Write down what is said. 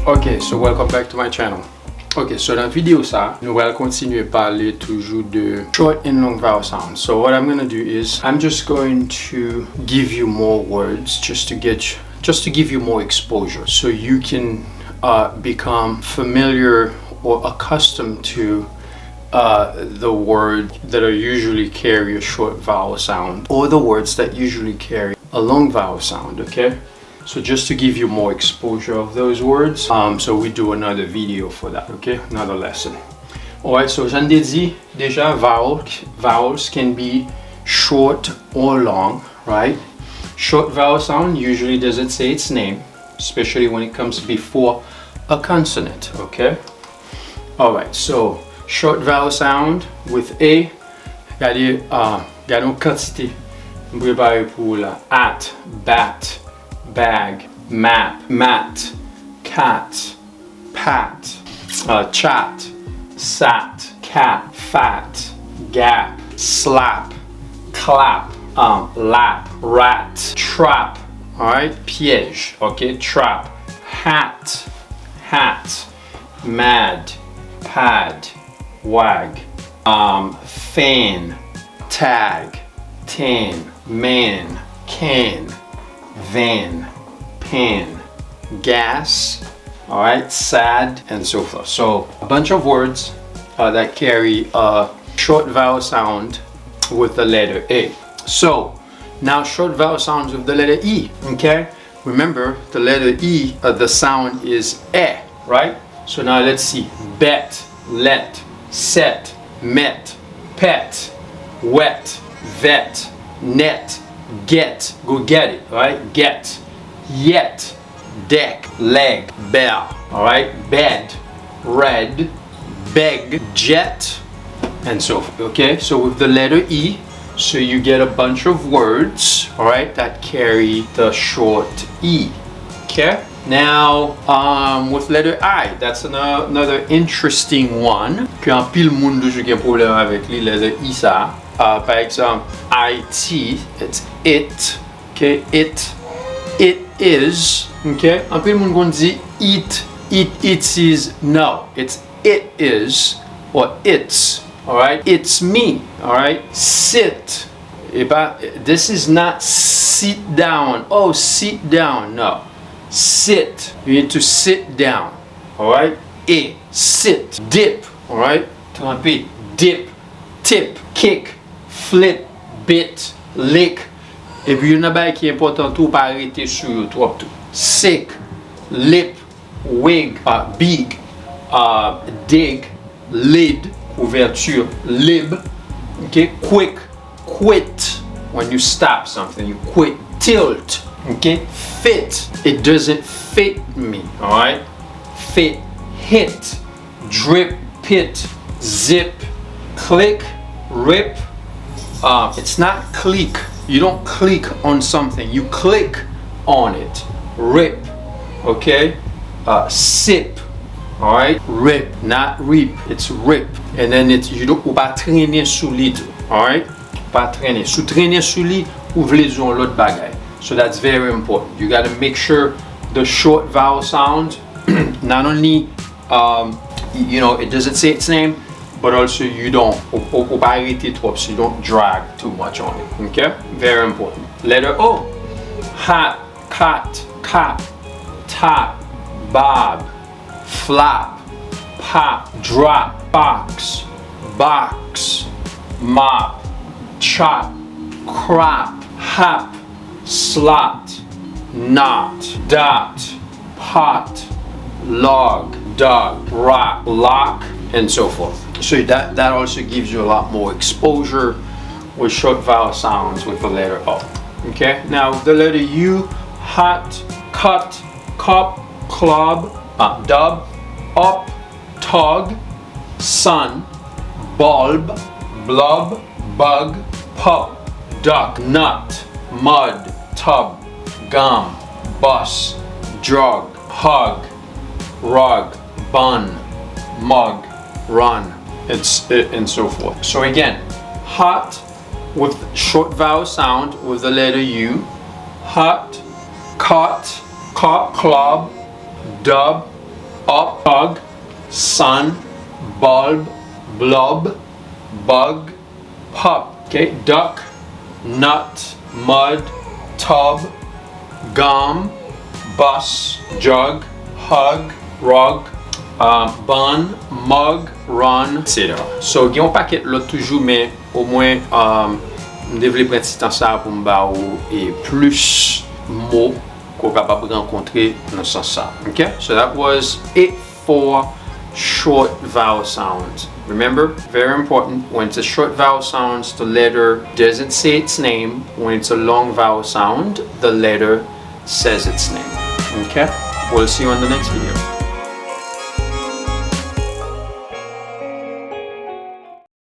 Ok, so welcome back to my channel. Ok, so dans la vidéo ça, nous allons continuer à parler toujours de short and long vowel sounds. So what I'm going to do is, I'm just going to give you more words just to give you more exposure, so you can become familiar or accustomed to the words that are usually carry a short vowel sound, or the words that usually carry a long vowel sound. Okay. So just to give you more exposure of those words, so we do another video for that, okay? Another lesson. Alright, so j'en ai dit déjà, vowels can be short or long, right? Short vowel sound usually doesn't say its name, especially when it comes before a consonant, okay? Alright, so short vowel sound with A, regardez une quantité, je me prépare pour la at, bat, bag, map, mat, cat, pat, chat, sat, cat, fat, gap, slap, clap, lap, rat, trap, alright, piège, okay, trap, hat, mad, pad, wag, fan, tag, tan, man, can, van, pan, gas, all right, sad, and so forth. So a bunch of words that carry a short vowel sound with the letter A. So now short vowel sounds with the letter E, okay? Remember the letter E, the sound is E, right? So now let's see. Bet, let, set, met, pet, wet, vet, net, get, go get it, right? Get, yet, deck, leg, bell, all right? Bed, red, beg, jet, and so forth, okay? So with the letter E, so you get a bunch of words, all right, that carry the short E, okay? Now, with letter I, that's another interesting one. Puis en pile monde toujours qui a un problème avec les letter I ça. Par exemple, IT, it's it, okay? It is, okay? En pile monde qu'on dit it is, no, it's it is or it's, all right? It's me, all right? Sit, this is not sit down. Oh, sit down, no. Sit, you need to sit down, all right? Sit, dip, all right? Tremper, dip, tip, kick, flip, bit, lick. Et puis il y a un qui est important tout pas arrêter sur trop tout. Sick, lip, wig, big, dig, lid, ouverture, lib. Okay, quick, quit. When you stop something, you quit. Tilt, okay? Fit, it doesn't fit me, all right? Fit, hit, drip, pit, zip, click, rip. It's not click. You don't click on something, you click on it. Rip, okay? Sip, all right? Rip, not reap, it's rip. And then you don't pas traîner sous lit, all right? Pas traîner. Sous traîner sous lit, ou vle zon l'autre bagay. So that's very important. You got to make sure the short vowel sound, not only you know, it doesn't say its name, but also you don't so you don't drag too much on it. Okay, very important. Letter O. Hat, cot, cop, top, bob, flop, pop, drop, box, mop, chop, crop, hop, slot, knot, dot, pot, log, dog, rock, lock, and so forth. So that also gives you a lot more exposure with short vowel sounds with the letter O. Okay, now the letter U, hot, cut, cup, club, dub, up, tug, sun, bulb, blub, bug, pup, duck, nut, mud, tub, gum, bus, drug, hug, rug, bun, mug, run, and so forth. So again, hot with short vowel sound with the letter U, hot, cut, cop, club, dub, up, bug, sun, bulb, blob, bug, pup. Okay, duck, nut, mud, tub, gum, bus, jug, hug, rug, bun, mug, run, etc. So, gen yon paket lot toujou, men au mwen m'devle pren ti tan sa pou m'ba ou e plus mots qu'on capable rencontrer dans ce sens. Okay? So that was it for short vowel sounds. Remember, very important, when it's a short vowel sounds, the letter doesn't say its name. When it's a long vowel sound, the letter says its name. Okay? We'll see you on the next video.